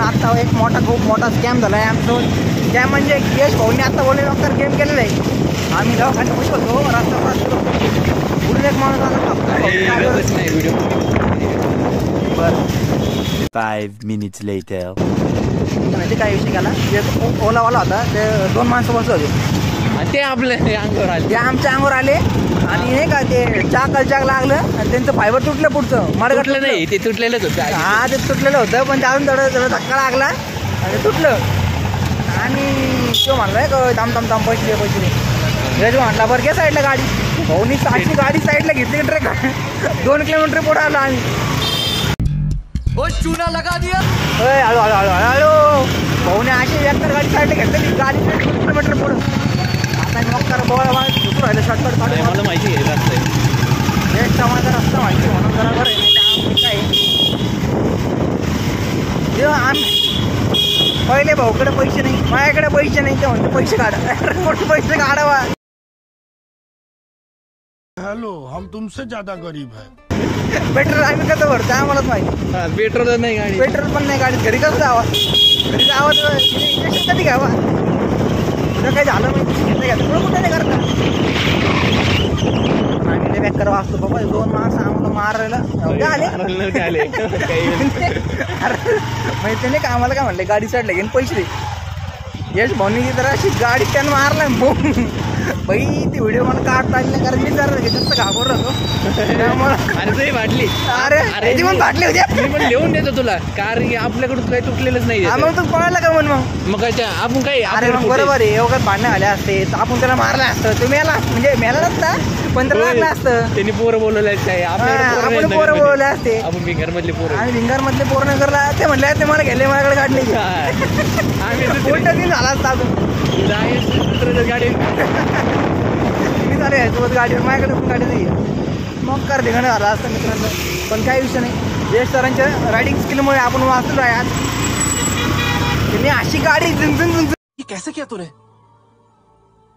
आता एक खूप मोठा स्कॅम झाला आहे आमचं. स्कॅम म्हणजे यश भाऊने आता बोलले डॉक्टर गेम केलेला आहे. आम्ही दवाखान्यात पैसे होतो रस्ता पुढून एक माणूस आला व्हिडिओ. बरं 5 minutes later. माहिती काय विषय केला, जे ओलावाला होता ते 2 माणसं बसले होते आणि ते आपल्या अंगावर आले, ते आमच्या अंगावर आले आणि नाही का ते चाक लागलं आणि त्यांचं फायबर तुटलं पुढचं मडगटलं नाही, ते तुटलेलंच होतं. हा ते तुटलेलं होतं पण अजून थोडं धक्का लागला आणि तुटलं. आणि तो म्हणलाय थांब पैसे दे म्हणला बरं घे साईडला गाडी. भाऊनी साईडची गाडी साईडला घेतली ट्रेक 2 किलोमीटर पुढे आला आणि चुना लगा दिया. हळू भाऊने अशी एकतर गाडी साईडला घेतली गाडी 2 किलोमीटर पुढं. आता मग तर बोळा सुरू राहिलं शॉर्टकट काढून. मला माहिती आहे रस्ता एक समाजा रस्ता माहिती म्हणून जरा बरं आहे. काय आम्ही पहिले भाऊकडे पैसे नाही, माझ्याकडे पैसे नाही, ते म्हणते पैसे काढा. मोठे पैसे काढावा. हेलो, हम तुमसे ज्यादा गरीब है. पेट्रोल आम्ही कसं भरतो आम्हालाच माहिती. पेट्रोल नाही गाडी, पेट्रोल पण नाही गाडीत. घरी कसं जावा, घरी जावं तर इंजेक्शन कधी घ्यावा. तुला काही झालं माहिती घ्यायचं पुढं कुठे नाही करता. आम्ही ते बॅकर वाचतो बाबा. 2 माणसं आम्हाला मारायला आले. माहिती नाही का आम्हाला काय म्हणले गाडी चढले घेऊन पैसे दे. यश भाऊनी तर अशी गाडी त्यानं मारला बाई. ती व्हिडिओ मला काढता आली नाही कारण मी जरा जास्त घाबरलो होतो. अरे वाटली, अरे ती पण फाटली होती. मी पण लिहून देतो तुला, कारण आपल्याकडून काही तुटलेलंच नाही. मग तू पळाला का मग काय आपण काही. अरे मग बरोबर आहे. एवढं भांडणं आले असते तर आपण त्याला मारलं असतं. तुम्ही याला म्हणजे मेला नसता पण त्याला लागलं असतं. त्यांनी पोरं बोलवले काय, आपण पोरं बोलवले असते. आपण भिंगार मधले पोरं, आणि भिंगार मधले पोरं करला ते म्हणले ते मला गेले माझ्याकडे काढले. कोणत्या दिन झाला असता अजून गाडी मी चालू यासोबत गाडीवर माझ्याकडे पण गाडी नाही. मग कर ठिकाणी झाला असतं मित्रांनो. पण काही विषय नाही. यश सरांच्या रायडिंग स्किलमुळे आपण वाचलो आहे आज. त्यांनी अशी गाडी झुंझुन कैसे क्या तूने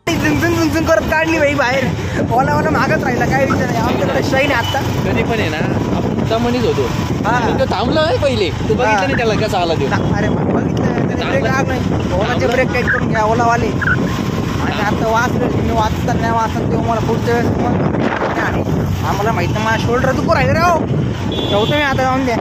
झुंझुन करत काढली बाई बाहेर. ओला मागत राहिला. काही विषय नाही. आमच्याकडे शाईन आहे आता. कधी पण आहे ना आपण दमनीच होतो. हा थांबलं आहे पहिले, तू बघितलं नाही त्याला कसा आला तो. अरे बघितलं ब्रेक आग नाही. ओलाचे ब्रेक टाईट करून घ्या ओलावाले. आणि आता वाचलं मी वाचता नाही वाचत तेव्हा मला पुढच्या वेळेस मग आणि आम्हाला माहिती नाही माझ्या शोल्डर दुखू राहिले राव. ठेवतो मी आता जाऊन द्या.